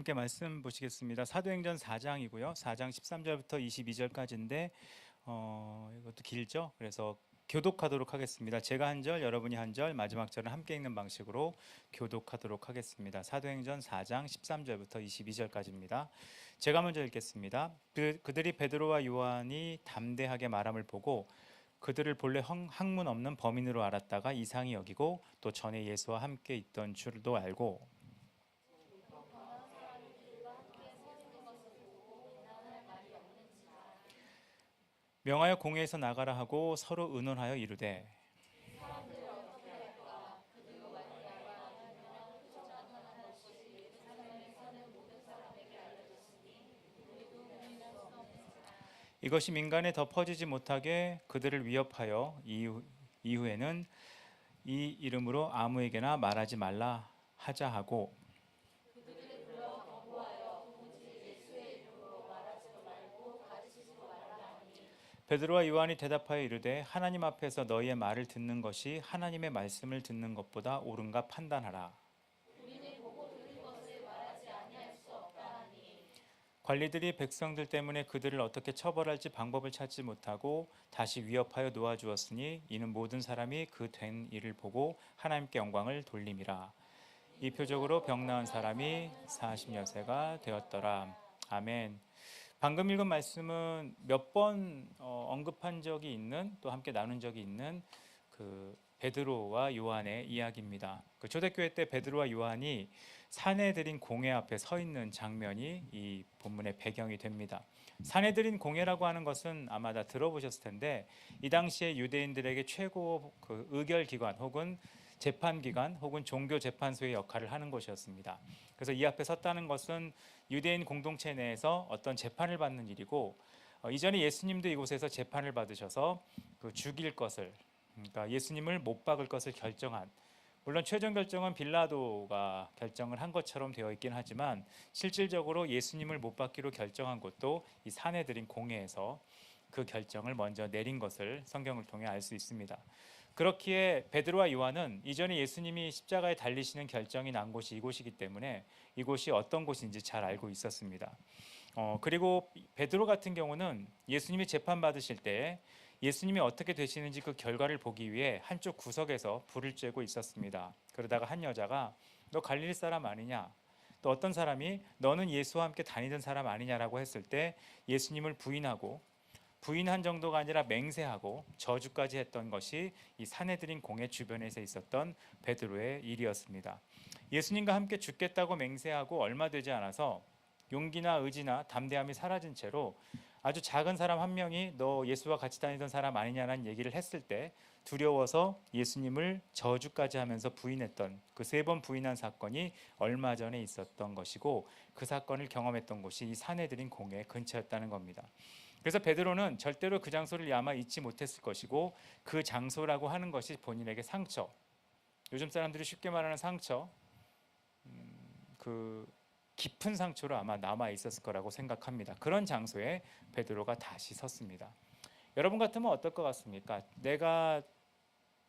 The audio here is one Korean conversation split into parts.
함께 말씀 보시겠습니다. 사도행전 4장이고요. 4장 13절부터 22절까지인데 이것도 길죠. 그래서 교독하도록 하겠습니다. 제가 한 절, 여러분이 한 절, 마지막 절은 함께 읽는 방식으로 교독하도록 하겠습니다. 사도행전 4장 13절부터 22절까지입니다. 제가 먼저 읽겠습니다. 그들이 베드로와 요한이 담대하게 말함을 보고 그들을 본래 학문 없는 범인으로 알았다가 이상히 여기고 또 전에 예수와 함께 있던 줄도 알고 명하여 공회에서 나가라 하고 서로 의논하여 이르되 이것이 민간에 더 퍼지지 못하게 그들을 위협하여 이후에는 이 이름으로 아무에게나 말하지 말라 하자 하고 베드로와 요한이 대답하여 이르되 하나님 앞에서 너희의 말을 듣는 것이 하나님의 말씀을 듣는 것보다 옳은가 판단하라. 관리들이 백성들 때문에 그들을 어떻게 처벌할지 방법을 찾지 못하고 다시 위협하여 놓아주었으니 이는 모든 사람이 그 된 일을 보고 하나님께 영광을 돌림이라. 이 표적으로 병 나은 사람이 40여세가 되었더라. 아멘. 방금 읽은 말씀은 몇 번 언급한 적이 있는, 또 함께 나눈 적이 있는 그 베드로와 요한의 이야기입니다. 그 초대교회 때 베드로와 요한이 사내들인 공회 앞에 서 있는 장면이 이 본문의 배경이 됩니다. 사내들인 공회라고 하는 것은 아마 다 들어보셨을 텐데 이 당시에 유대인들에게 최고 그 의결기관 혹은 재판기관 혹은 종교재판소의 역할을 하는 곳이었습니다. 그래서 이 앞에 섰다는 것은 유대인 공동체 내에서 어떤 재판을 받는 일이고 이전에 예수님도 이곳에서 재판을 받으셔서 그 죽일 것을, 그러니까 예수님을 못 박을 것을 결정한, 물론 최종 결정은 빌라도가 결정을 한 것처럼 되어 있긴 하지만 실질적으로 예수님을 못 박기로 결정한 것도 이 사내들인 공회에서 그 결정을 먼저 내린 것을 성경을 통해 알 수 있습니다. 그렇기에 베드로와 요한은 이전에 예수님이 십자가에 달리시는 결정이 난 곳이 이곳이기 때문에 이곳이 어떤 곳인지 잘 알고 있었습니다. 그리고 베드로 같은 경우는 예수님이 재판받으실 때 예수님이 어떻게 되시는지 그 결과를 보기 위해 한쪽 구석에서 불을 쬐고 있었습니다. 그러다가 한 여자가 너 갈릴리 사람 아니냐? 또 어떤 사람이 너는 예수와 함께 다니던 사람 아니냐라고 했을 때 예수님을 부인한 정도가 아니라 맹세하고 저주까지 했던 것이 이 사내들인 공회 주변에서 있었던 베드로의 일이었습니다. 예수님과 함께 죽겠다고 맹세하고 얼마 되지 않아서 용기나 의지나 담대함이 사라진 채로 아주 작은 사람 한 명이 너 예수와 같이 다니던 사람 아니냐는 얘기를 했을 때 두려워서 예수님을 저주까지 하면서 부인했던 그 3번 부인한 사건이 얼마 전에 있었던 것이고 그 사건을 경험했던 곳이 이 사내들인 공회 근처였다는 겁니다. 그래서 베드로는 절대로 그 장소를 아마 잊지 못했을 것이고 그 장소라고 하는 것이 본인에게 상처, 요즘 사람들이 쉽게 말하는 상처, 그 깊은 상처로 아마 남아 있었을 거라고 생각합니다. 그런 장소에 베드로가 다시 섰습니다. 여러분 같으면 어떨 것 같습니까? 내가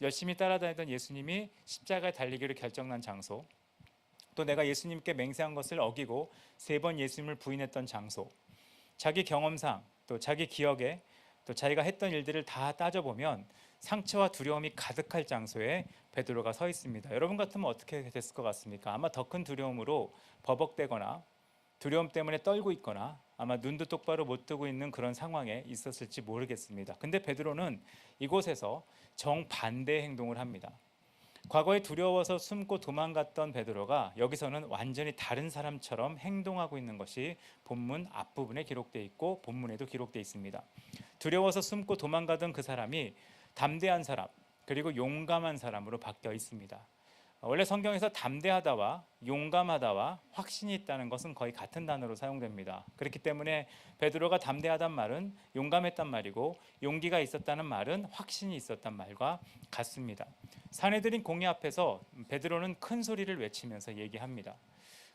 열심히 따라다니던 예수님이 십자가에 달리기로 결정난 장소, 또 내가 예수님께 맹세한 것을 어기고 3번 예수님을 부인했던 장소, 자기 경험상 또 자기 기억에 또 자기가 했던 일들을 다 따져보면 상처와 두려움이 가득할 장소에 베드로가 서 있습니다. 여러분 같으면 어떻게 됐을 것 같습니까? 아마 더 큰 두려움으로 버벅대거나 두려움 때문에 떨고 있거나 아마 눈도 똑바로 못 뜨고 있는 그런 상황에 있었을지 모르겠습니다. 근데 베드로는 이곳에서 정반대의 행동을 합니다. 과거에 두려워서 숨고 도망갔던 베드로가 여기서는 완전히 다른 사람처럼 행동하고 있는 것이 본문 앞부분에 기록되어 있고 본문에도 기록되어 있습니다. 두려워서 숨고 도망가던 그 사람이 담대한 사람 그리고 용감한 사람으로 바뀌어 있습니다. 원래 성경에서 담대하다와 용감하다와 확신이 있다는 것은 거의 같은 단어로 사용됩니다. 그렇기 때문에 베드로가 담대하단 말은 용감했단 말이고 용기가 있었다는 말은 확신이 있었단 말과 같습니다. 사내들인 공회 앞에서 베드로는 큰 소리를 외치면서 얘기합니다.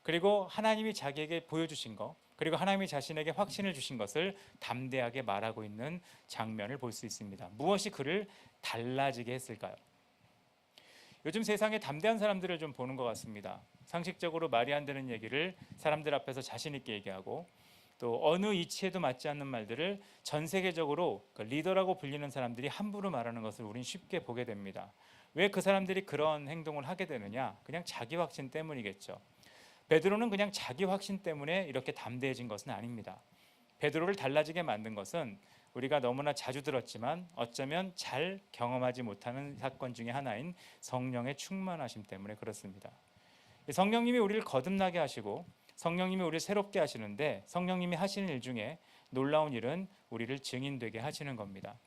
그리고 하나님이 자기에게 보여주신 것, 그리고 하나님이 자신에게 확신을 주신 것을 담대하게 말하고 있는 장면을 볼 수 있습니다. 무엇이 그를 달라지게 했을까요? 요즘 세상에 담대한 사람들을 좀 보는 것 같습니다. 상식적으로 말이 안 되는 얘기를 사람들 앞에서 자신 있게 얘기하고 또 어느 이치에도 맞지 않는 말들을 전 세계적으로 리더라고 불리는 사람들이 함부로 말하는 것을 우린 쉽게 보게 됩니다. 왜 그 사람들이 그런 행동을 하게 되느냐? 그냥 자기 확신 때문이겠죠. 베드로는 그냥 자기 확신 때문에 이렇게 담대해진 것은 아닙니다. 베드로를 달라지게 만든 것은 우리가 너무나 자주 들었지만 어쩌면 잘 경험하지 못하는 사건 중에 하나인 성령의 충만하심 때문에 그렇습니다. 성령님이 우리를 거듭나게 하시고 성령님이 우리를 새롭게 하시는데 성령님이 하시는 일 중에 놀라운 일은 우리를 증인되게 하시는 겁니다.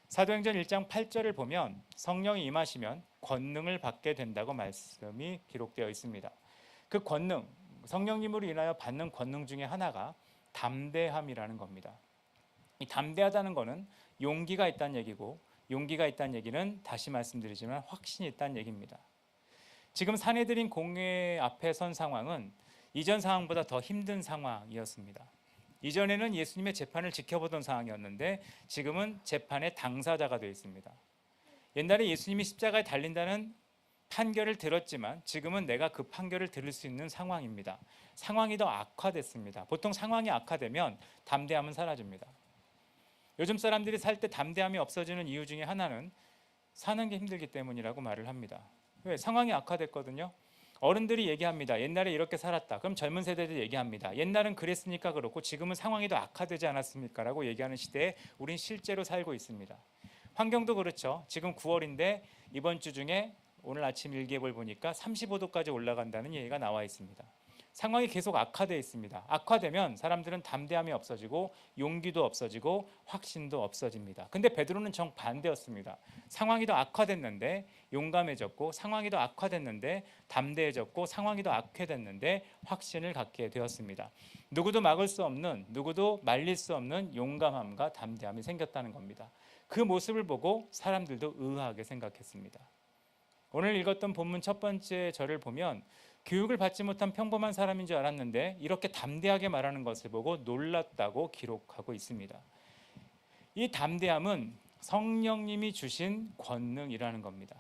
사도행전 1장 8절을 보면 성령이 임하시면 권능을 받게 된다고 말씀이 기록되어 있습니다. 그 권능, 성령님으로 인하여 받는 권능 중에 하나가 담대함이라는 겁니다. 이 담대하다는 것은 용기가 있다는 얘기고 용기가 있다는 얘기는 다시 말씀드리지만 확신이 있다는 얘기입니다. 지금 사내들인 공회 앞에 선 상황은 이전 상황보다 더 힘든 상황이었습니다. 이전에는 예수님의 재판을 지켜보던 상황이었는데 지금은 재판의 당사자가 되어 있습니다. 옛날에 예수님이 십자가에 달린다는 판결을 들었지만 지금은 내가 그 판결을 들을 수 있는 상황입니다. 상황이 더 악화됐습니다. 보통 상황이 악화되면 담대함은 사라집니다. 요즘 사람들이 살 때 담대함이 없어지는 이유 중에 하나는 사는 게 힘들기 때문이라고 말을 합니다. 왜? 상황이 악화됐거든요. 어른들이 얘기합니다. 옛날에 이렇게 살았다. 그럼 젊은 세대들이 얘기합니다. 옛날은 그랬으니까 그렇고 지금은 상황이 더 악화되지 않았습니까? 라고 얘기하는 시대에 우린 실제로 살고 있습니다. 환경도 그렇죠. 지금 9월인데 이번 주 중에 오늘 아침 일기예보를 보니까 35도까지 올라간다는 얘기가 나와 있습니다. 상황이 계속 악화되어 있습니다. 악화되면 사람들은 담대함이 없어지고 용기도 없어지고 확신도 없어집니다. 근데 베드로는 정반대였습니다. 상황이 더 악화됐는데 용감해졌고 상황이 더 악화됐는데 담대해졌고 상황이 더 악화됐는데 확신을 갖게 되었습니다. 누구도 막을 수 없는, 누구도 말릴 수 없는 용감함과 담대함이 생겼다는 겁니다. 그 모습을 보고 사람들도 의아하게 생각했습니다. 오늘 읽었던 본문 첫 번째 절을 보면 교육을 받지 못한 평범한 사람인 줄 알았는데 이렇게 담대하게 말하는 것을 보고 놀랐다고 기록하고 있습니다. 이 담대함은 성령님이 주신 권능이라는 겁니다.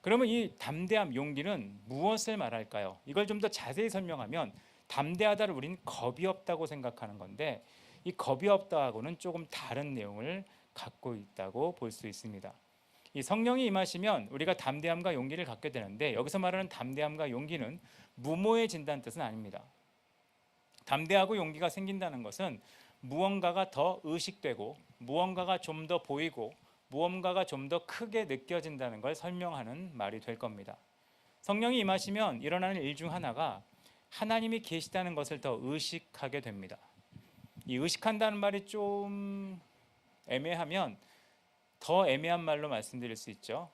그러면 이 담대함, 용기는 무엇을 말할까요? 이걸 좀 더 자세히 설명하면 담대하다를 우리는 겁이 없다고 생각하는 건데 이 겁이 없다하고는 조금 다른 내용을 갖고 있다고 볼 수 있습니다. 이 성령이 임하시면 우리가 담대함과 용기를 갖게 되는데 여기서 말하는 담대함과 용기는 무모해진다는 뜻은 아닙니다. 담대하고 용기가 생긴다는 것은 무언가가 더 의식되고 무언가가 좀 더 보이고 무언가가 좀 더 크게 느껴진다는 걸 설명하는 말이 될 겁니다. 성령이 임하시면 일어나는 일 중 하나가 하나님이 계시다는 것을 더 의식하게 됩니다. 이 의식한다는 말이 좀 애매하면 더 애매한 말로 말씀드릴 수 있죠.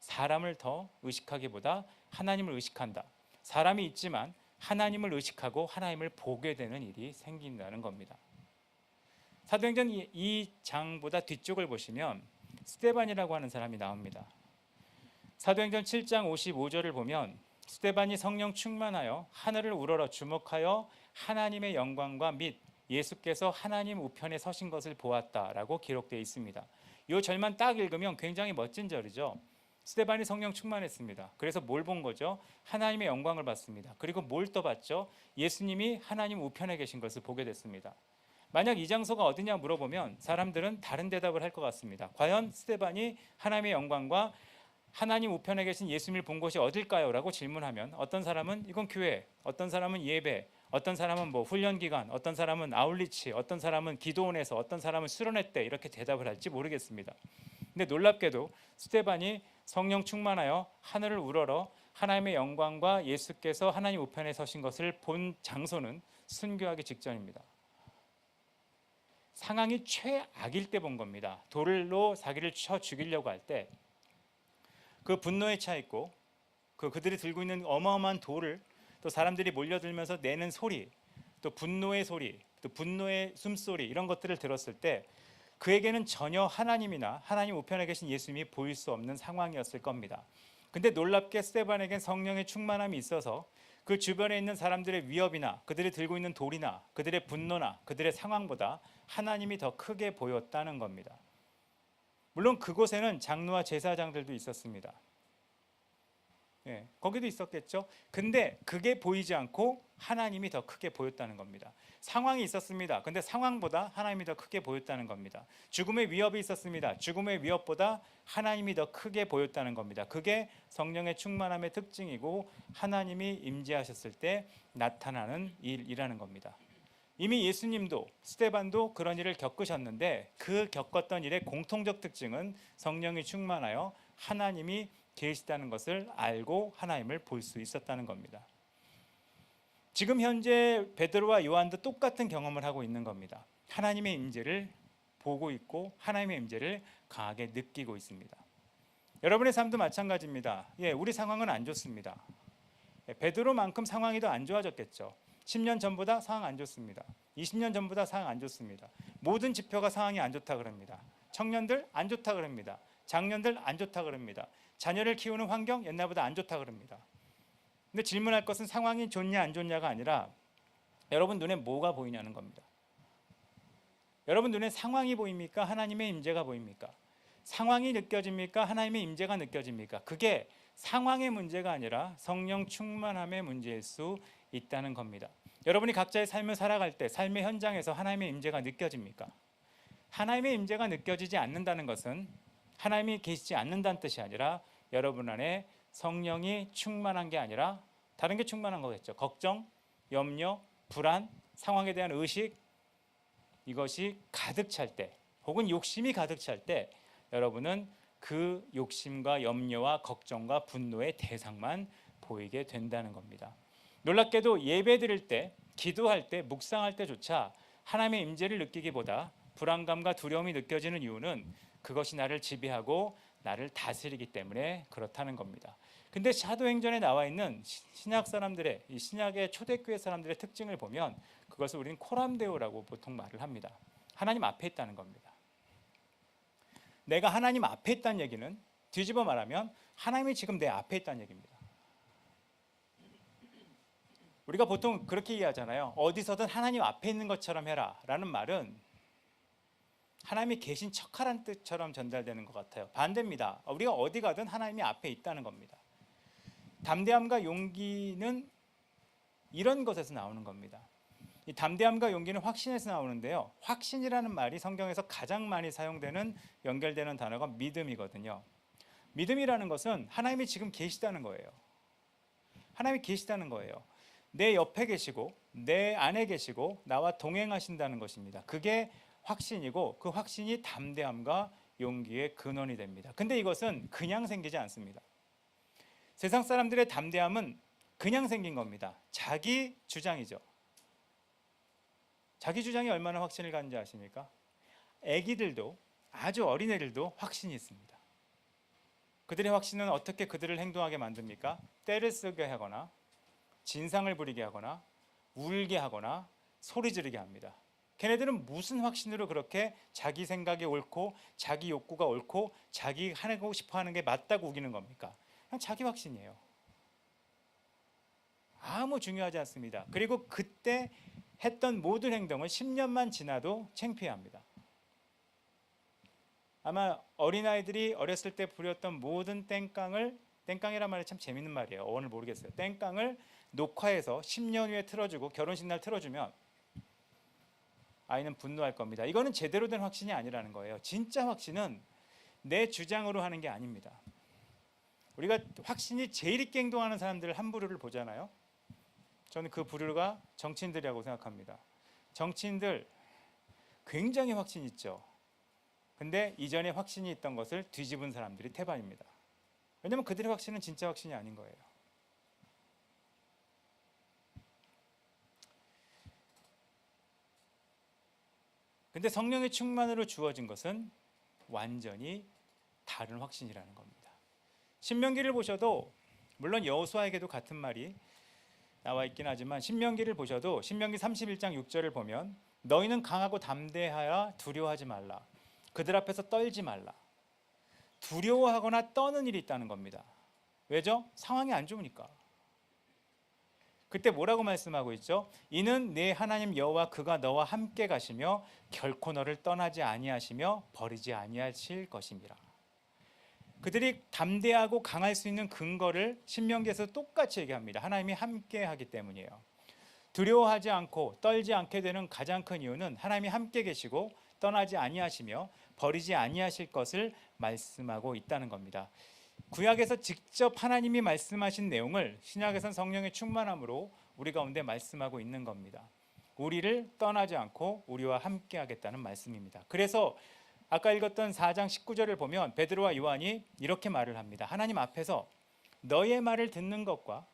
사람을 더 의식하기보다 하나님을 의식한다. 사람이 있지만 하나님을 의식하고 하나님을 보게 되는 일이 생긴다는 겁니다. 사도행전 2장보다 뒤쪽을 보시면 스데반이라고 하는 사람이 나옵니다. 사도행전 7장 55절을 보면 스데반이 성령 충만하여 하늘을 우러러 주목하여 하나님의 영광과 및 예수께서 하나님 우편에 서신 것을 보았다라고 기록되어 있습니다. 이 절만 딱 읽으면 굉장히 멋진 절이죠. 스데반이 성령 충만했습니다. 그래서 뭘 본 거죠? 하나님의 영광을 봤습니다. 그리고 뭘 또 봤죠? 예수님이 하나님 우편에 계신 것을 보게 됐습니다. 만약 이 장소가 어디냐 물어보면 사람들은 다른 대답을 할 것 같습니다. 과연 스데반이 하나님의 영광과 하나님 우편에 계신 예수님을 본 곳이 어딜까요? 라고 질문하면 어떤 사람은 이건 교회, 어떤 사람은 예배, 어떤 사람은 뭐 훈련기관, 어떤 사람은 아울리치, 어떤 사람은 기도원에서, 어떤 사람은 수련회 때 이렇게 대답을 할지 모르겠습니다. 근데 놀랍게도 스데반이 성령 충만하여 하늘을 우러러 하나님의 영광과 예수께서 하나님 우편에 서신 것을 본 장소는 순교하기 직전입니다. 상황이 최악일 때 본 겁니다. 돌로 자기를 쳐 죽이려고 할 때 그 분노에 차 있고 그들이 들고 있는 어마어마한 돌을 또 사람들이 몰려들면서 내는 소리, 또 분노의 소리, 또 분노의 숨소리 이런 것들을 들었을 때 그에게는 전혀 하나님이나 하나님 우편에 계신 예수님이 보일 수 없는 상황이었을 겁니다. 근데 놀랍게 스데반에겐 성령의 충만함이 있어서 그 주변에 있는 사람들의 위협이나 그들이 들고 있는 돌이나 그들의 분노나 그들의 상황보다 하나님이 더 크게 보였다는 겁니다. 물론 그곳에는 장로와 제사장들도 있었습니다. 예, 거기도 있었겠죠. 근데 그게 보이지 않고 하나님이 더 크게 보였다는 겁니다. 상황이 있었습니다. 근데 상황보다 하나님이 더 크게 보였다는 겁니다. 죽음의 위협이 있었습니다. 죽음의 위협보다 하나님이 더 크게 보였다는 겁니다. 그게 성령의 충만함의 특징이고 하나님이 임재하셨을 때 나타나는 일이라는 겁니다. 이미 예수님도 스데반도 그런 일을 겪으셨는데 그 겪었던 일의 공통적 특징은 성령이 충만하여 하나님이 계시다는 것을 알고 하나님을 볼 수 있었다는 겁니다. 지금 현재 베드로와 요한도 똑같은 경험을 하고 있는 겁니다. 하나님의 임재를 보고 있고 하나님의 임재를 강하게 느끼고 있습니다. 여러분의 삶도 마찬가지입니다. 예, 우리 상황은 안 좋습니다. 베드로만큼 상황이 더 안 좋아졌겠죠. 10년 전보다 상황 안 좋습니다. 20년 전보다 상황 안 좋습니다. 모든 지표가 상황이 안 좋다 그럽니다. 청년들 안 좋다 그럽니다. 장년들 안 좋다 그럽니다. 자녀를 키우는 환경 옛날보다 안 좋다 그럽니다. 근데 질문할 것은 상황이 좋냐 안 좋냐가 아니라 여러분 눈에 뭐가 보이냐는 겁니다. 여러분 눈에 상황이 보입니까? 하나님의 임재가 보입니까? 상황이 느껴집니까? 하나님의 임재가 느껴집니까? 그게 상황의 문제가 아니라 성령 충만함의 문제일 수 있다는 겁니다. 여러분이 각자의 삶을 살아갈 때 삶의 현장에서 하나님의 임재가 느껴집니까? 하나님의 임재가 느껴지지 않는다는 것은 하나님이 계시지 않는다는 뜻이 아니라 여러분 안에 성령이 충만한 게 아니라 다른 게 충만한 거겠죠. 걱정, 염려, 불안, 상황에 대한 의식, 이것이 가득 찰 때 혹은 욕심이 가득 찰 때 여러분은 그 욕심과 염려와 걱정과 분노의 대상만 보이게 된다는 겁니다. 놀랍게도 예배 드릴 때, 기도할 때, 묵상할 때조차 하나님의 임재를 느끼기보다 불안감과 두려움이 느껴지는 이유는 그것이 나를 지배하고 나를 다스리기 때문에 그렇다는 겁니다. 근데 사도행전에 나와 있는 신약 사람들의, 이 신약의 초대교회 사람들의 특징을 보면 그것을 우리는 코람데오라고 보통 말을 합니다. 하나님 앞에 있다는 겁니다. 내가 하나님 앞에 있다는 얘기는 뒤집어 말하면 하나님이 지금 내 앞에 있다는 얘기입니다. 우리가 보통 그렇게 이해하잖아요. 어디서든 하나님 앞에 있는 것처럼 해라 라는 말은 하나님이 계신 척하라는 뜻처럼 전달되는 것 같아요. 반대입니다. 우리가 어디 가든 하나님이 앞에 있다는 겁니다. 담대함과 용기는 이런 것에서 나오는 겁니다. 이 담대함과 용기는 확신에서 나오는데요. 확신이라는 말이 성경에서 가장 많이 사용되는 연결되는 단어가 믿음이거든요. 믿음이라는 것은 하나님이 지금 계시다는 거예요. 하나님이 계시다는 거예요. 내 옆에 계시고 내 안에 계시고 나와 동행하신다는 것입니다. 그게 확신이고 그 확신이 담대함과 용기의 근원이 됩니다. 근데 이것은 그냥 생기지 않습니다. 세상 사람들의 담대함은 그냥 생긴 겁니다. 자기 주장이죠. 자기 주장이 얼마나 확신을 갖는지 아십니까? 아기들도 아주 어린애들도 확신이 있습니다. 그들의 확신은 어떻게 그들을 행동하게 만듭니까? 떼를 쓰게 하거나 진상을 부리게 하거나 울게 하거나 소리 지르게 합니다. 걔네들은 무슨 확신으로 그렇게 자기 생각이 옳고 자기 욕구가 옳고 자기 하고 싶어 하는 게 맞다고 우기는 겁니까? 그냥 자기 확신이에요. 아무 중요하지 않습니다. 그리고 그때 했던 모든 행동을 10년만 지나도 창피합니다. 아마 어린아이들이 어렸을 때 부렸던 모든 땡깡을, 땡깡이란 말이 참 재밌는 말이에요. 어원을 모르겠어요. 땡깡을 녹화해서 10년 후에 틀어주고 결혼식 날 틀어주면 아이는 분노할 겁니다. 이거는 제대로 된 확신이 아니라는 거예요. 진짜 확신은 내 주장으로 하는 게 아닙니다. 우리가 확신이 제일 있게 행동하는 사람들 한 부류를 보잖아요. 저는 그 부류가 정치인들이라고 생각합니다. 정치인들 굉장히 확신 있죠. 근데 이전에 확신이 있던 것을 뒤집은 사람들이 태반입니다. 왜냐하면 그들의 확신은 진짜 확신이 아닌 거예요. 근데 성령의 충만으로 주어진 것은 완전히 다른 확신이라는 겁니다. 신명기를 보셔도 물론 여호수아에게도 같은 말이 나와 있긴 하지만 신명기를 보셔도 신명기 31장 6절을 보면 너희는 강하고 담대하여 두려워하지 말라. 그들 앞에서 떨지 말라. 두려워하거나 떠는 일이 있다는 겁니다. 왜죠? 상황이 안 좋으니까. 그때 뭐라고 말씀하고 있죠? 이는 네 하나님 여호와 그가 너와 함께 가시며 결코 너를 떠나지 아니하시며 버리지 아니하실 것임이라. 그들이 담대하고 강할 수 있는 근거를 신명기에서 똑같이 얘기합니다. 하나님이 함께 하기 때문이에요. 두려워하지 않고 떨지 않게 되는 가장 큰 이유는 하나님이 함께 계시고 떠나지 아니하시며 버리지 아니하실 것을 말씀하고 있다는 겁니다. 구약에서 직접 하나님이 말씀하신 내용을 신약에서는 성령의 충만함으로 우리 가운데 말씀하고 있는 겁니다. 우리를 떠나지 않고 우리와 함께 하겠다는 말씀입니다. 그래서 아까 읽었던 4장 19절을 보면 베드로와 요한이 이렇게 말을 합니다. 하나님 앞에서 너의 말을 듣는 것과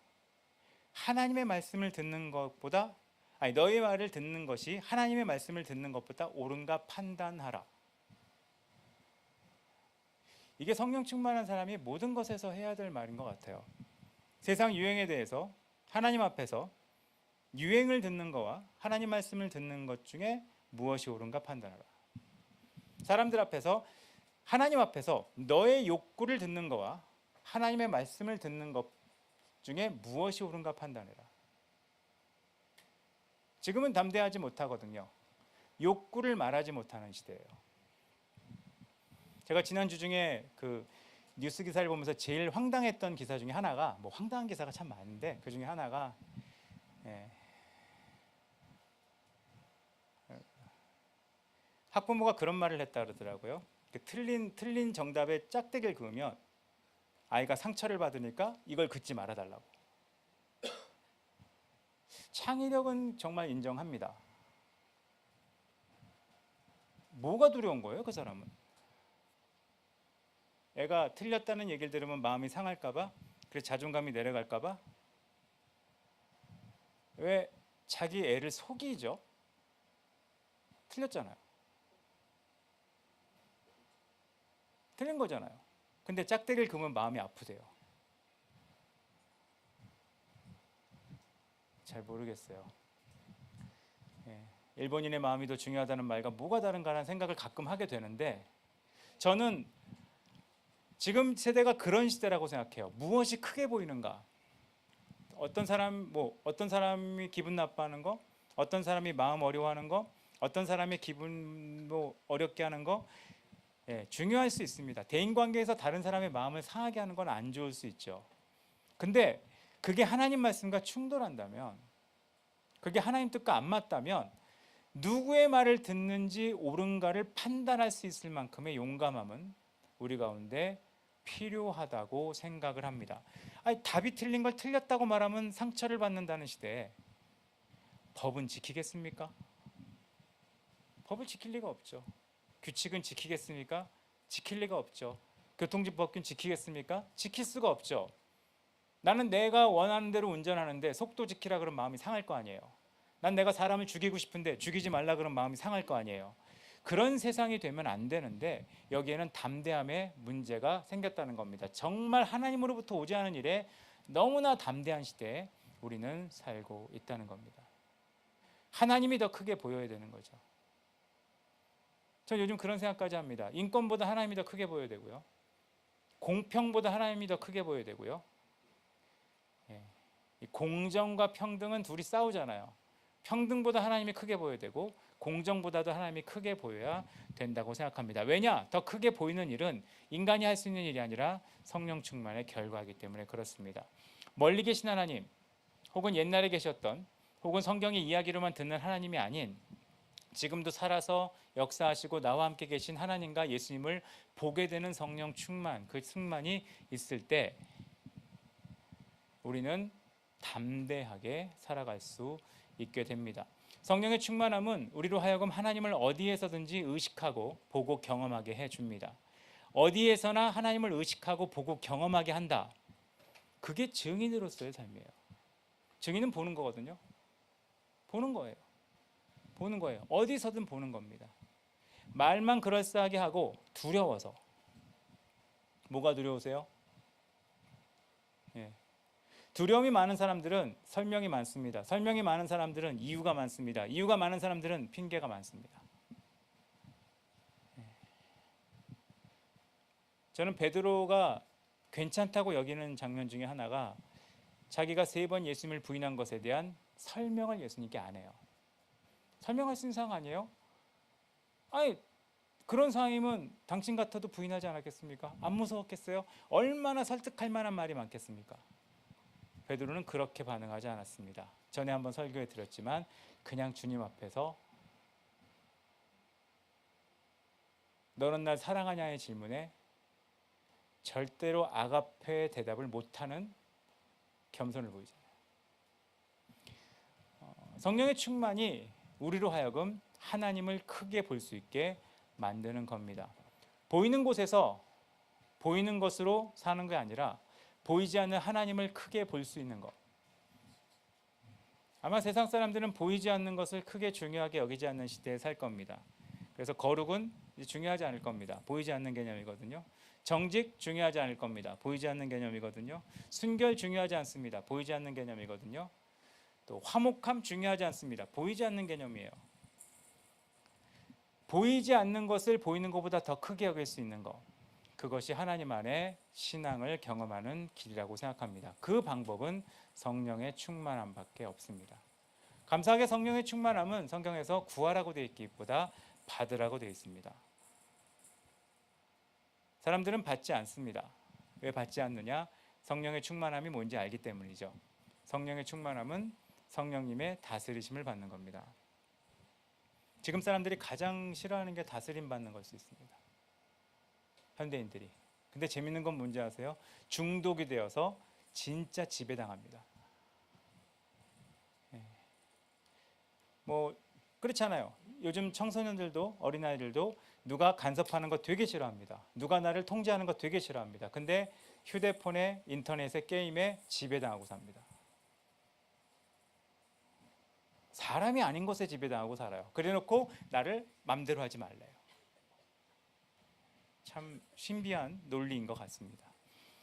하나님의 말씀을 듣는 것보다 너의 말을 듣는 것이 하나님의 말씀을 듣는 것보다 옳은가 판단하라. 이게 성령 충만한 사람이 모든 것에서 해야 될 말인 것 같아요. 세상 유행에 대해서 하나님 앞에서 유행을 듣는 거와 하나님 말씀을 듣는 것 중에 무엇이 옳은가 판단하라. 사람들 앞에서 하나님 앞에서 너의 욕구를 듣는 거와 하나님의 말씀을 듣는 것 중에 무엇이 옳은가 판단해라. 지금은 담대하지 못하거든요. 욕구를 말하지 못하는 시대예요. 제가 지난주 중에 그 뉴스 기사를 보면서 제일 황당했던 기사 중에 하나가, 뭐 황당한 기사가 참 많은데 그 중에 하나가 학부모가 그런 말을 했다 그러더라고요. 틀린 정답에 짝대기를 그으면 아이가 상처를 받으니까 이걸 긋지 말아달라고. 창의력은 정말 인정합니다. 뭐가 두려운 거예요, 그 사람은? 애가 틀렸다는 얘기를 들으면 마음이 상할까봐? 그래서 자존감이 내려갈까봐? 왜 자기 애를 속이죠? 틀렸잖아요. 틀린 거잖아요. 근데 짝대기를 그으면 마음이 아프대요. 잘 모르겠어요. 일본인의 마음이 더 중요하다는 말과 뭐가 다른가라는 생각을 가끔 하게 되는데, 저는 지금 세대가 그런 시대라고 생각해요. 무엇이 크게 보이는가? 어떤 사람이 기분 나빠하는 거, 어떤 사람이 마음 어려워하는 거, 어떤 사람의 기분 어렵게 하는 거, 중요할 수 있습니다. 대인 관계에서 다른 사람의 마음을 상하게 하는 건 안 좋을 수 있죠. 근데 그게 하나님 말씀과 충돌한다면, 그게 하나님 뜻과 안 맞다면 누구의 말을 듣는지 옳은가를 판단할 수 있을 만큼의 용감함은 우리 가운데 필요하다고 생각을 합니다. 답이 틀린 걸 틀렸다고 말하면 상처를 받는다는 시대에 법은 지키겠습니까? 법을 지킬 리가 없죠. 규칙은 지키겠습니까? 지킬 리가 없죠. 교통법규는 지키겠습니까? 지킬 수가 없죠. 나는 내가 원하는 대로 운전하는데 속도 지키라 그러면 마음이 상할 거 아니에요. 난 내가 사람을 죽이고 싶은데 죽이지 말라 그러면 마음이 상할 거 아니에요. 그런 세상이 되면 안 되는데 여기에는 담대함의 문제가 생겼다는 겁니다. 정말 하나님으로부터 오지 않은 일에 너무나 담대한 시대에 우리는 살고 있다는 겁니다. 하나님이 더 크게 보여야 되는 거죠. 전 요즘 그런 생각까지 합니다. 인권보다 하나님이 더 크게 보여야 되고요. 공평보다 하나님이 더 크게 보여야 되고요. 공정과 평등은 둘이 싸우잖아요. 평등보다 하나님이 크게 보여야 되고 공정보다도 하나님이 크게 보여야 된다고 생각합니다. 왜냐? 더 크게 보이는 일은 인간이 할 수 있는 일이 아니라 성령 충만의 결과이기 때문에 그렇습니다. 멀리 계신 하나님, 혹은 옛날에 계셨던, 혹은 성경의 이야기로만 듣는 하나님이 아닌 지금도 살아서 역사하시고 나와 함께 계신 하나님과 예수님을 보게 되는 성령 충만, 그 충만이 있을 때 우리는 담대하게 살아갈 수 있게 됩니다. 성령의 충만함은 우리로 하여금 하나님을 어디에서든지 의식하고 보고 경험하게 해줍니다. 어디에서나 하나님을 의식하고 보고 경험하게 한다. 그게 증인으로서의 삶이에요. 증인은 보는 거거든요. 보는 거예요. 보는 거예요. 어디서든 보는 겁니다. 말만 그럴싸하게 하고 두려워서. 뭐가 두려우세요? 두려움이 많은 사람들은 설명이 많습니다. 설명이 많은 사람들은 이유가 많습니다. 이유가 많은 사람들은 핑계가 많습니다. 저는 베드로가 괜찮다고 여기는 장면 중에 하나가 자기가 3번 예수님을 부인한 것에 대한 설명을 예수님께 안 해요. 설명할 수 있는 상황 아니에요? 그런 상황이면 당신 같아도 부인하지 않았겠습니까? 안 무서웠겠어요? 얼마나 설득할 만한 말이 많겠습니까? 베드로는 그렇게 반응하지 않았습니다. 전에 한번 설교해 드렸지만 그냥 주님 앞에서 너는 날 사랑하냐의 질문에 절대로 아가페의 대답을 못하는 겸손을 보이잖아요. 성령의 충만이 우리로 하여금 하나님을 크게 볼 수 있게 만드는 겁니다. 보이는 곳에서 보이는 것으로 사는 게 아니라 보이지 않는 하나님을 크게 볼 수 있는 것. 아마 세상 사람들은 보이지 않는 것을 크게 중요하게 여기지 않는 시대에 살 겁니다. 그래서 거룩은 중요하지 않을 겁니다. 보이지 않는 개념이거든요. 정직 중요하지 않을 겁니다. 보이지 않는 개념이거든요. 순결 중요하지 않습니다. 보이지 않는 개념이거든요. 또 화목함 중요하지 않습니다. 보이지 않는 개념이에요. 보이지 않는 것을 보이는 것보다 더 크게 여길 수 있는 것, 그것이 하나님 안에 신앙을 경험하는 길이라고 생각합니다. 그 방법은 성령의 충만함밖에 없습니다. 감사하게 성령의 충만함은 성경에서 구하라고 되어 있기보다 받으라고 되어 있습니다. 사람들은 받지 않습니다. 왜 받지 않느냐? 성령의 충만함이 뭔지 알기 때문이죠. 성령의 충만함은 성령님의 다스리심을 받는 겁니다. 지금 사람들이 가장 싫어하는 게 다스림 받는 걸 수 있습니다. 현대인들이. 근데 재밌는 건 뭔지 아세요? 중독이 되어서 진짜 지배당합니다. 뭐 그렇잖아요. 요즘 청소년들도 어린아이들도 누가 간섭하는 거 되게 싫어합니다. 누가 나를 통제하는 거 되게 싫어합니다. 근데 휴대폰에 인터넷에 게임에 지배당하고 삽니다. 사람이 아닌 것에 지배당하고 살아요. 그래놓고 나를 맘대로 하지 말래요. 참 신비한 논리인 것 같습니다.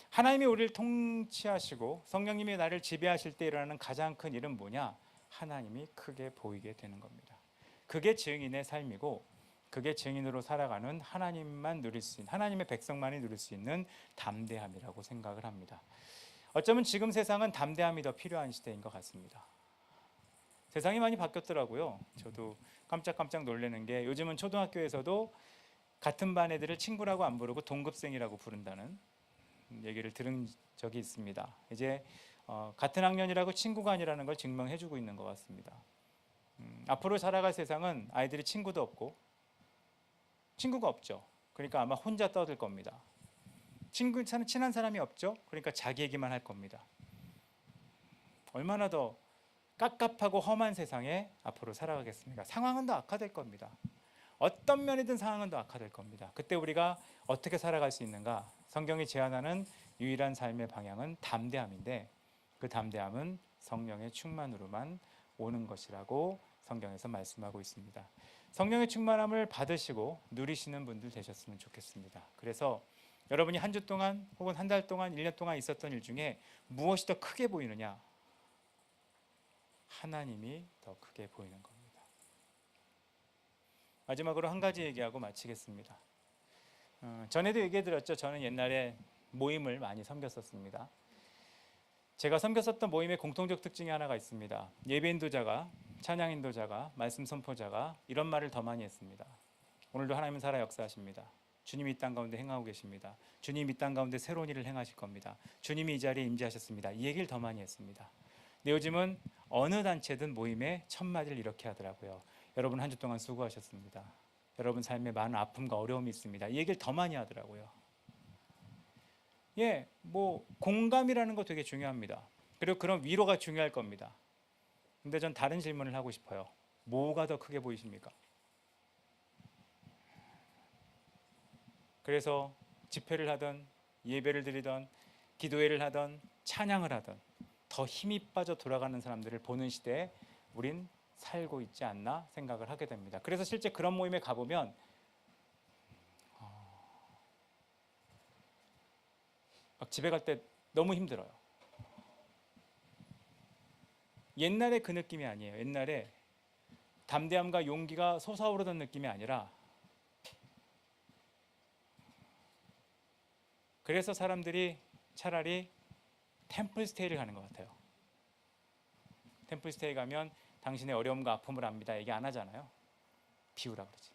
하나님이 우리를 통치하시고 성령님이 나를 지배하실 때 일어나는 가장 큰 일은 뭐냐? 하나님이 크게 보이게 되는 겁니다. 그게 증인의 삶이고, 그게 증인으로 살아가는 하나님만 누릴 수 있는, 하나님의 백성만이 누릴 수 있는 담대함이라고 생각을 합니다. 어쩌면 지금 세상은 담대함이 더 필요한 시대인 것 같습니다. 세상이 많이 바뀌었더라고요. 저도 깜짝깜짝 놀라는 게 요즘은 초등학교에서도 같은 반 애들을 친구라고 안 부르고 동급생이라고 부른다는 얘기를 들은 적이 있습니다. 이제 같은 학년이라고 친구가 아니라는 걸 증명해주고 있는 것 같습니다. 앞으로 살아갈 세상은 아이들이 친구도 없고 친구가 없죠. 그러니까 아마 혼자 떠들 겁니다. 친한 사람이 없죠. 그러니까 자기 얘기만 할 겁니다. 얼마나 더 깝깝하고 험한 세상에 앞으로 살아가겠습니까? 상황은 더 악화될 겁니다. 어떤 면이든 상황은 더 악화될 겁니다. 그때 우리가 어떻게 살아갈 수 있는가? 성경이 제안하는 유일한 삶의 방향은 담대함인데, 그 담대함은 성령의 충만으로만 오는 것이라고 성경에서 말씀하고 있습니다. 성령의 충만함을 받으시고 누리시는 분들 되셨으면 좋겠습니다. 그래서 여러분이 한 주 동안 혹은 한 달 동안 1년 동안 있었던 일 중에 무엇이 더 크게 보이느냐? 하나님이 더 크게 보이는 겁니다. 마지막으로 한 가지 얘기하고 마치겠습니다. 전에도 얘기해드렸죠. 저는 옛날에 모임을 많이 섬겼었습니다. 제가 섬겼었던 모임의 공통적 특징이 하나가 있습니다. 예배 인도자가, 찬양 인도자가, 말씀 선포자가 이런 말을 더 많이 했습니다. 오늘도 하나님은 살아 역사하십니다. 주님이 이 땅 가운데 행하고 계십니다. 주님이 이 땅 가운데 새로운 일을 행하실 겁니다. 주님이 이 자리에 임재하셨습니다. 이 얘기를 더 많이 했습니다. 근데 요즘은 어느 단체든 모임에 첫 마디를 이렇게 하더라고요. 여러분 한 주 동안 수고하셨습니다. 여러분 삶에 많은 아픔과 어려움이 있습니다. 이 얘기를 더 많이 하더라고요. 뭐 공감이라는 거 되게 중요합니다. 그리고 그런 위로가 중요할 겁니다. 근데 전 다른 질문을 하고 싶어요. 뭐가 더 크게 보이십니까? 그래서 집회를 하던, 예배를 드리던, 기도회를 하던, 찬양을 하던 더 힘이 빠져 돌아가는 사람들을 보는 시대에 우린 살고 있지 않나 생각을 하게 됩니다. 그래서 실제 그런 모임에 가보면 막 집에 갈 때 너무 힘들어요. 옛날에 그 느낌이 아니에요. 옛날에 담대함과 용기가 솟아오르던 느낌이 아니라, 그래서 사람들이 차라리 템플스테이를 가는 것 같아요. 템플스테이 가면 당신의 어려움과 아픔을 압니다. 얘기 안 하잖아요. 비우라 그러지.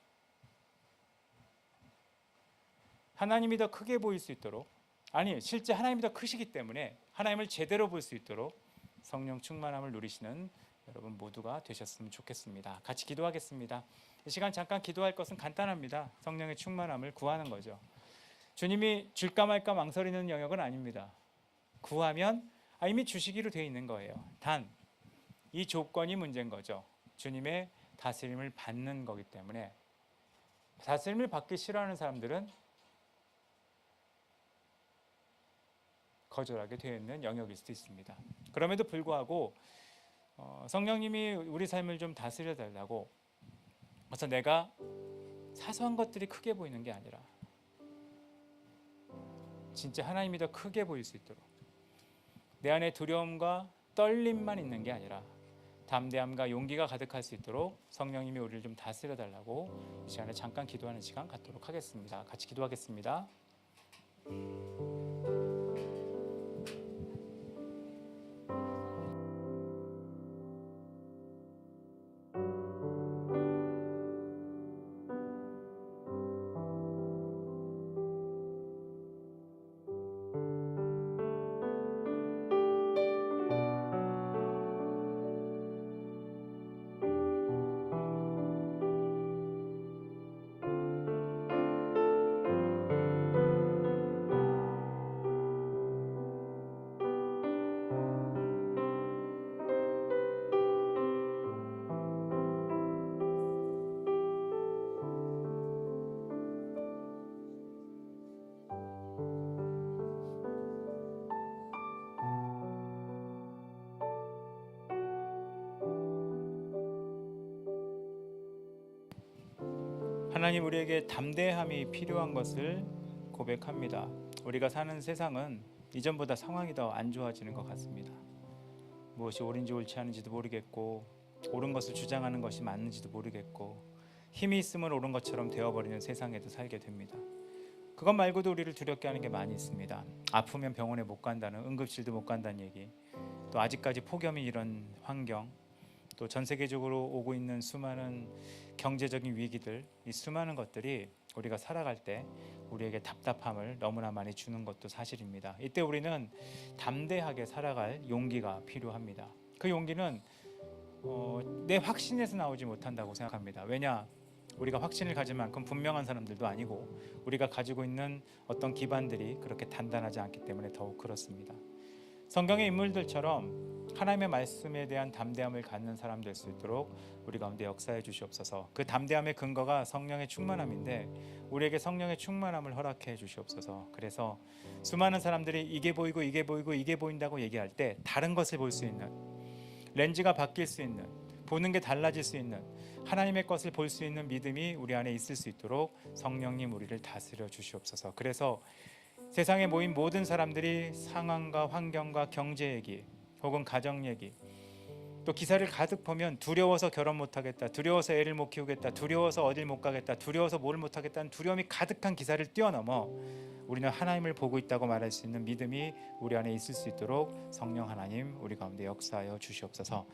하나님이 더 크게 보일 수 있도록, 아니 실제 하나님이 더 크시기 때문에 하나님을 제대로 볼 수 있도록 성령 충만함을 누리시는 여러분 모두가 되셨으면 좋겠습니다. 같이 기도하겠습니다. 이 시간 잠깐 기도할 것은 간단합니다. 성령의 충만함을 구하는 거죠. 주님이 줄까 말까 망설이는 영역은 아닙니다. 구하면 이미 주시기로 되어 있는 거예요. 단 이 조건이 문제인 거죠. 주님의 다스림을 받는 거기 때문에. 다스림을 받기 싫어하는 사람들은 거절하게 되어 있는 영역일 수도 있습니다. 그럼에도 불구하고 성령님이 우리 삶을 좀 다스려 달라고, 그래서 내가 사소한 것들이 크게 보이는 게 아니라 진짜 하나님이 더 크게 보일 수 있도록, 내 안에 두려움과 떨림만 있는 게 아니라 담대함과 용기가 가득할 수 있도록 성령님이 우리를 좀 다스려 달라고 이 시간에 잠깐 기도하는 시간 갖도록 하겠습니다. 같이 기도하겠습니다. 하나님, 우리에게 담대함이 필요한 것을 고백합니다. 우리가 사는 세상은 이전보다 상황이 더 안 좋아지는 것 같습니다. 무엇이 옳은지 옳지 않은지도 모르겠고, 옳은 것을 주장하는 것이 맞는지도 모르겠고, 힘이 있으면 옳은 것처럼 되어버리는 세상에도 살게 됩니다. 그것 말고도 우리를 두렵게 하는 게 많이 있습니다. 아프면 병원에 못 간다는, 응급실도 못 간다는 얘기, 또 아직까지 폭염이 이런 환경, 또 전 세계적으로 오고 있는 수많은 경제적인 위기들, 이 수많은 것들이 우리가 살아갈 때 우리에게 답답함을 너무나 많이 주는 것도 사실입니다. 이때 우리는 담대하게 살아갈 용기가 필요합니다. 그 용기는 내 확신에서 나오지 못한다고 생각합니다. 왜냐? 우리가 확신을 가질 만큼 분명한 사람들도 아니고, 우리가 가지고 있는 어떤 기반들이 그렇게 단단하지 않기 때문에 더욱 그렇습니다. 성경의 인물들처럼 하나님의 말씀에 대한 담대함을 갖는 사람 될 수 있도록 우리 가운데 역사해 주시옵소서. 그 담대함의 근거가 성령의 충만함인데 우리에게 성령의 충만함을 허락해 주시옵소서. 그래서 수많은 사람들이 이게 보이고 이게 보이고 이게 보인다고 얘기할 때 다른 것을 볼 수 있는, 렌즈가 바뀔 수 있는, 보는 게 달라질 수 있는, 하나님의 것을 볼 수 있는 믿음이 우리 안에 있을 수 있도록 성령님 우리를 다스려 주시옵소서. 그래서 세상에 모인 모든 사람들이 상황과 환경과 경제 얘기 혹은 가정 얘기, 또 기사를 가득 보면 두려워서 결혼 못하겠다, 두려워서 애를 못 키우겠다, 두려워서 어딜 못 가겠다, 두려워서 뭘 못하겠다는 두려움이 가득한 기사를 뛰어넘어 우리는 하나님을 보고 있다고 말할 수 있는 믿음이 우리 안에 있을 수 있도록 성령 하나님 우리 가운데 역사하여 주시옵소서.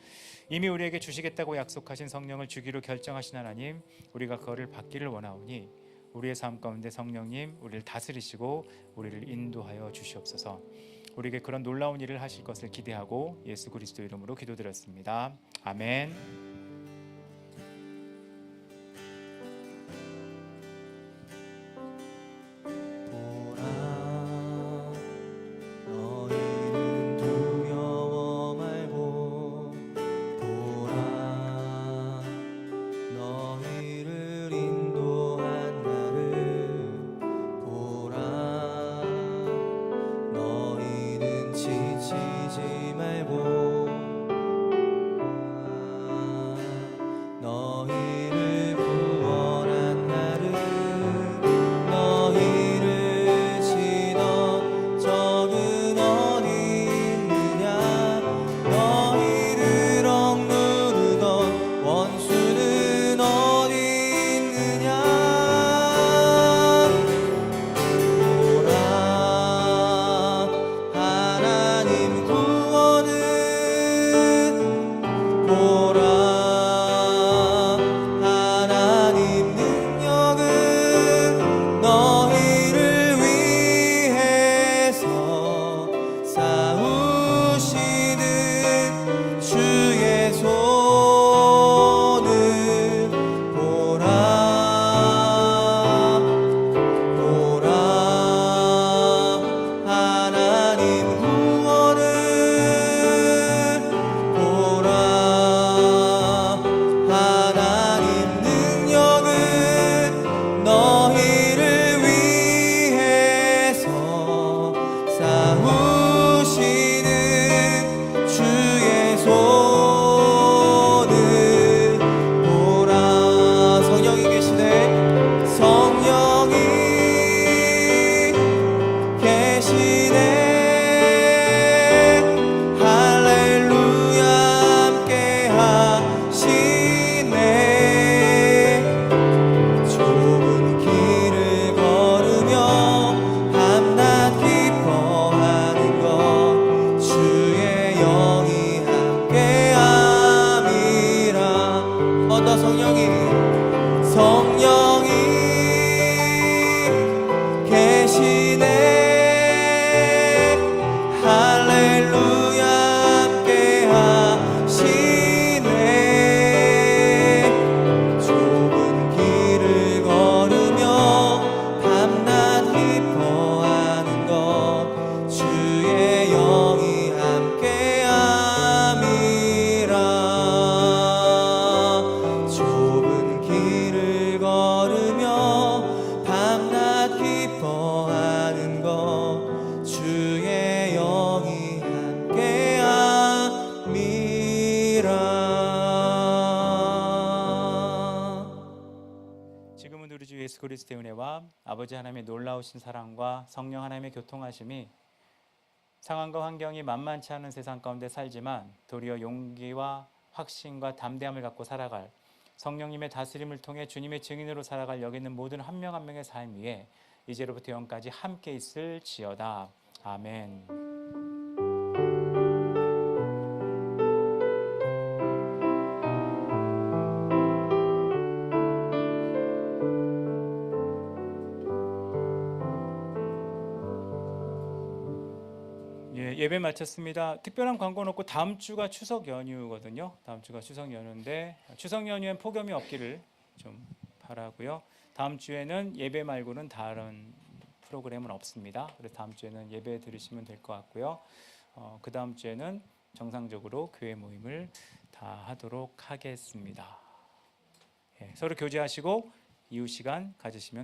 이미 우리에게 주시겠다고 약속하신 성령을 주기로 결정하신 하나님, 우리가 그거를 받기를 원하오니 우리의 삶 가운데 성령님 우리를 다스리시고 우리를 인도하여 주시옵소서. 우리에게 그런 놀라운 일을 하실 것을 기대하고 예수 그리스도 이름으로 기도드렸습니다. 아멘. 지치지 말고 성령이 계시네. 할렐루야 함께 하시네. 좁은 길을 걸으며 밤낮 기뻐하는 것 주의 영이 함께 함이라. 좁은 길을 걸으며 밤낮 기뻐하는 것 주의 영이 함께 함이라. 지금은 우리 주 예수 그리스도의 은혜와 아버지 하나님의 놀라우신 사랑과 성령 하나님의 교통하심이 상황과 환경이 만만치 않은 세상 가운데 살지만 도리어 용기와 확신과 담대함을 갖고 살아갈 성령님의 다스림을 통해 주님의 증인으로 살아갈 여기 있는 모든 한 명 한 명의 삶 위에 이제로부터 영까지 함께 있을지어다. 아멘. 예배 마쳤습니다. 특별한 광고는 없고 다음 주가 추석 연휴거든요. 다음 주가 추석 연휴인데 추석 연휴엔 폭염이 없기를 좀 바라고요. 다음 주에는 예배 말고는 다른 프로그램은 없습니다. 그래서 다음 주에는 예배 들으시면 될 것 같고요. 그 다음 주에는 정상적으로 교회 모임을 다 하도록 하겠습니다. 서로 교제하시고 이후 시간 가지시면